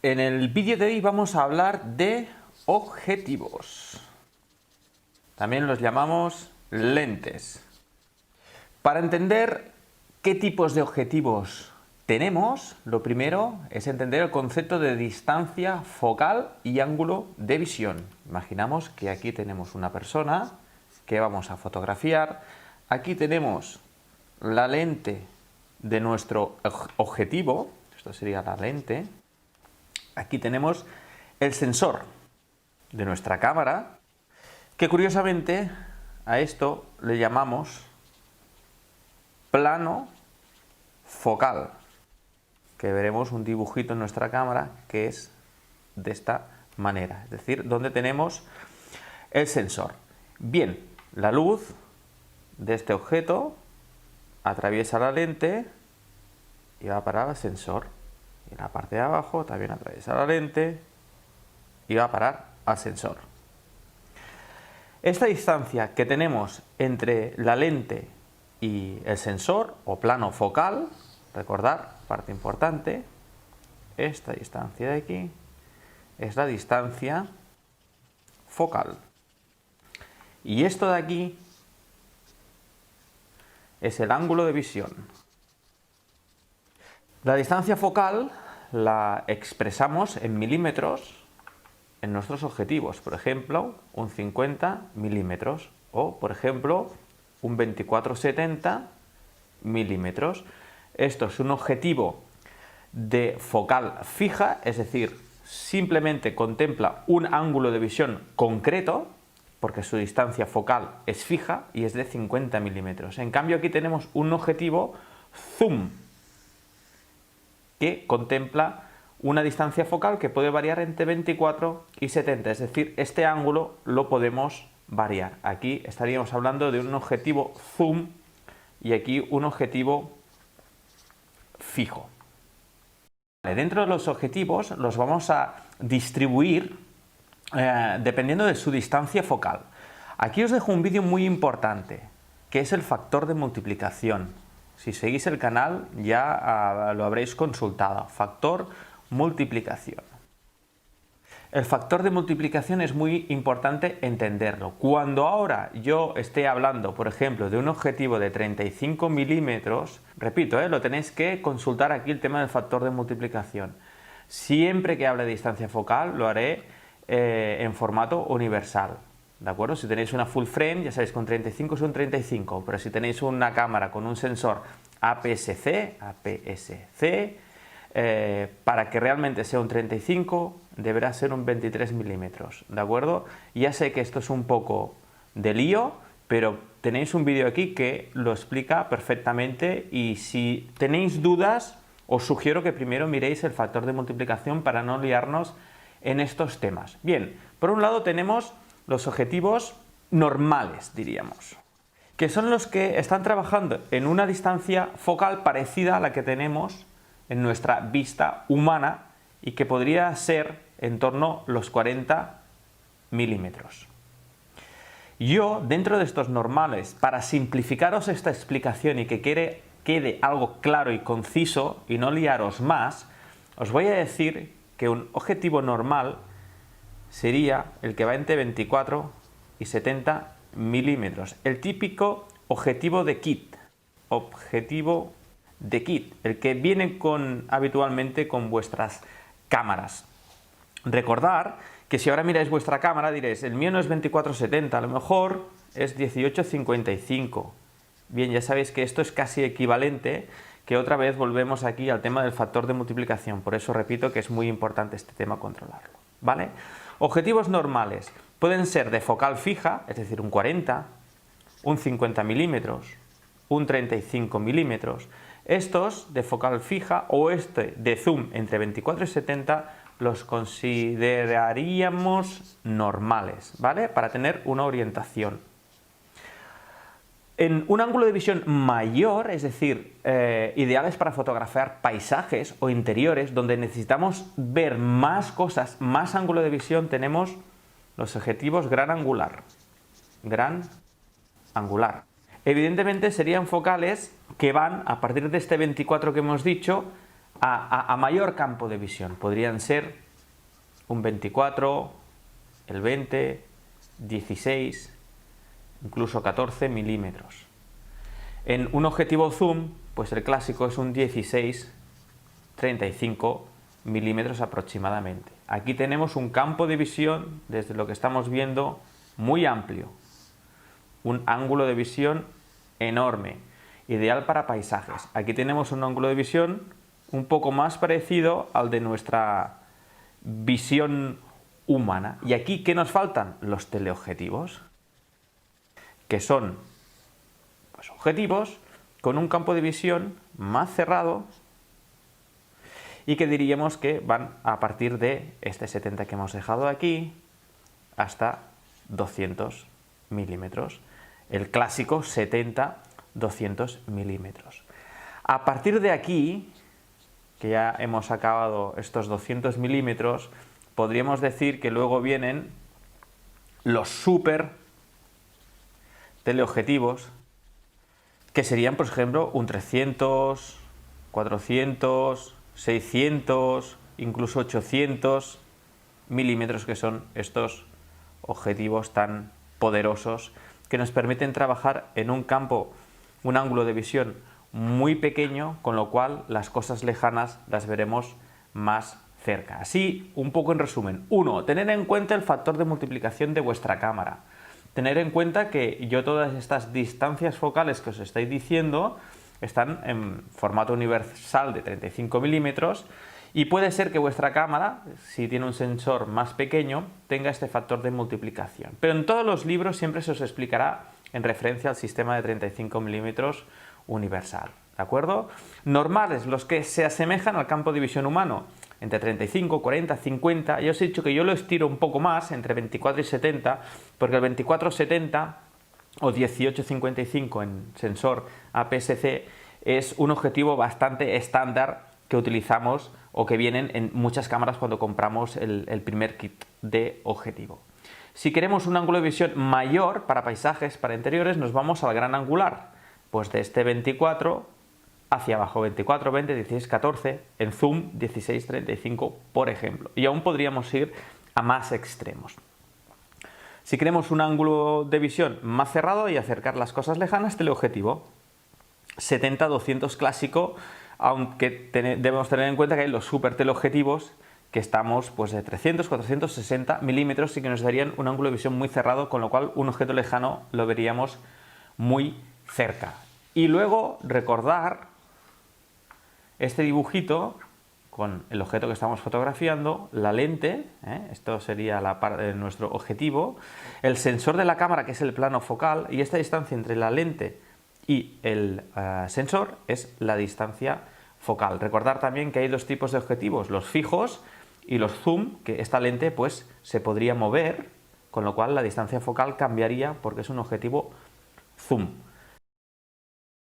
En el vídeo de hoy vamos a hablar de objetivos. También los llamamos lentes. Para entender qué tipos de objetivos tenemos, lo primero es entender el concepto de distancia focal y ángulo de visión. Imaginamos que aquí tenemos una persona que vamos a fotografiar. Aquí tenemos la lente de nuestro objetivo. Esto sería la lente. Aquí tenemos el sensor de nuestra cámara, que curiosamente a esto le llamamos plano focal, que veremos un dibujito en nuestra cámara que es de esta manera, es decir, donde tenemos el sensor. Bien, la luz de este objeto atraviesa la lente y va a parar al sensor. Y en la parte de abajo también atraviesa la lente y va a parar al sensor. Esta distancia que tenemos entre la lente y el sensor o plano focal, recordar, parte importante, esta distancia de aquí es la distancia focal. Y esto de aquí es el ángulo de visión. La distancia focal la expresamos en milímetros en nuestros objetivos. Por ejemplo, un 50 milímetros o, por ejemplo, un 24-70 milímetros. Esto es un objetivo de focal fija, es decir, simplemente contempla un ángulo de visión concreto, porque su distancia focal es fija y es de 50 milímetros. En cambio, aquí tenemos un objetivo zoom, que contempla una distancia focal que puede variar entre 24 y 70, es decir, este ángulo lo podemos variar. Aquí estaríamos hablando de un objetivo zoom y aquí un objetivo fijo. Dentro de los objetivos los vamos a distribuir dependiendo de su distancia focal. Aquí os dejo un vídeo muy importante, que es el factor de multiplicación. Si seguís el canal ya lo habréis consultado. Factor multiplicación. El factor de multiplicación es muy importante entenderlo. Cuando ahora yo esté hablando, por ejemplo, de un objetivo de 35 milímetros, repito, lo tenéis que consultar aquí el tema del factor de multiplicación. Siempre que hable de distancia focal lo haré en formato universal. ¿De acuerdo? Si tenéis una full frame, ya sabéis, con 35 es un 35, pero si tenéis una cámara con un sensor APS-C, para que realmente sea un 35, deberá ser un 23 milímetros, ¿de acuerdo? Ya sé que esto es un poco de lío, pero tenéis un vídeo aquí que lo explica perfectamente y si tenéis dudas, os sugiero que primero miréis el factor de multiplicación para no liarnos en estos temas. Bien, por un lado tenemos los objetivos normales, diríamos, que son los que están trabajando en una distancia focal parecida a la que tenemos en nuestra vista humana y que podría ser en torno a los 40 milímetros. Yo, dentro de estos normales, para simplificaros esta explicación y que quede algo claro y conciso y no liaros más, os voy a decir que un objetivo normal sería el que va entre 24 y 70 milímetros. El típico objetivo de kit. Objetivo de kit. El que viene habitualmente con vuestras cámaras. Recordar que si ahora miráis vuestra cámara diréis, el mío no es 24-70, a lo mejor es 18-55. Bien, ya sabéis que esto es casi equivalente, que otra vez volvemos aquí al tema del factor de multiplicación. Por eso repito que es muy importante este tema controlarlo. ¿Vale? Objetivos normales pueden ser de focal fija, es decir, un 40, un 50 milímetros, un 35 milímetros. Estos de focal fija o este de zoom entre 24 y 70 los consideraríamos normales, ¿vale? Para tener una orientación. En un ángulo de visión mayor, es decir, ideales para fotografiar paisajes o interiores, donde necesitamos ver más cosas, más ángulo de visión, tenemos los objetivos gran angular. Gran angular. Evidentemente serían focales que van, a partir de este 24 que hemos dicho, a mayor campo de visión. Podrían ser un 24, el 20, 16, incluso 14 milímetros. En un objetivo zoom, pues el clásico es un 16, 35 milímetros aproximadamente. Aquí tenemos un campo de visión, desde lo que estamos viendo, muy amplio. Un ángulo de visión enorme, ideal para paisajes. Aquí tenemos un ángulo de visión un poco más parecido al de nuestra visión humana. ¿Y aquí qué nos faltan? Los teleobjetivos, que son pues, objetivos con un campo de visión más cerrado y que diríamos que van a partir de este 70 que hemos dejado aquí hasta 200 milímetros. El clásico 70-200 milímetros. A partir de aquí, que ya hemos acabado estos 200 milímetros, podríamos decir que luego vienen los super teleobjetivos, que serían, por ejemplo, un 300, 400, 600, incluso 800 milímetros, que son estos objetivos tan poderosos que nos permiten trabajar en un campo, un ángulo de visión muy pequeño, con lo cual las cosas lejanas las veremos más cerca. Así, un poco en resumen. 1. Tener en cuenta el factor de multiplicación de vuestra cámara. Tener en cuenta que yo todas estas distancias focales que os estoy diciendo están en formato universal de 35 milímetros y puede ser que vuestra cámara, si tiene un sensor más pequeño, tenga este factor de multiplicación. Pero en todos los libros siempre se os explicará en referencia al sistema de 35 milímetros universal, ¿de acuerdo? Normales, los que se asemejan al campo de visión humano, entre 35, 40, 50, ya os he dicho que yo lo estiro un poco más, entre 24 y 70, porque el 24-70 o 18-55 en sensor APS-C es un objetivo bastante estándar que utilizamos o que vienen en muchas cámaras cuando compramos el primer kit de objetivo. Si queremos un ángulo de visión mayor para paisajes, para interiores, nos vamos al gran angular, pues de este 24 hacia abajo, 24, 20, 16, 14, en zoom 16, 35, por ejemplo. Y aún podríamos ir a más extremos. Si queremos un ángulo de visión más cerrado y acercar las cosas lejanas, teleobjetivo 70-200 clásico, aunque debemos tener en cuenta que hay los super teleobjetivos que estamos pues de 300, 460 milímetros y que nos darían un ángulo de visión muy cerrado, con lo cual un objeto lejano lo veríamos muy cerca. Y luego recordar este dibujito con el objeto que estamos fotografiando, la lente, esto sería la parte de nuestro objetivo, el sensor de la cámara, que es el plano focal, y esta distancia entre la lente y el sensor es la distancia focal. Recordar también que hay dos tipos de objetivos, los fijos y los zoom, que esta lente pues se podría mover, con lo cual la distancia focal cambiaría porque es un objetivo zoom.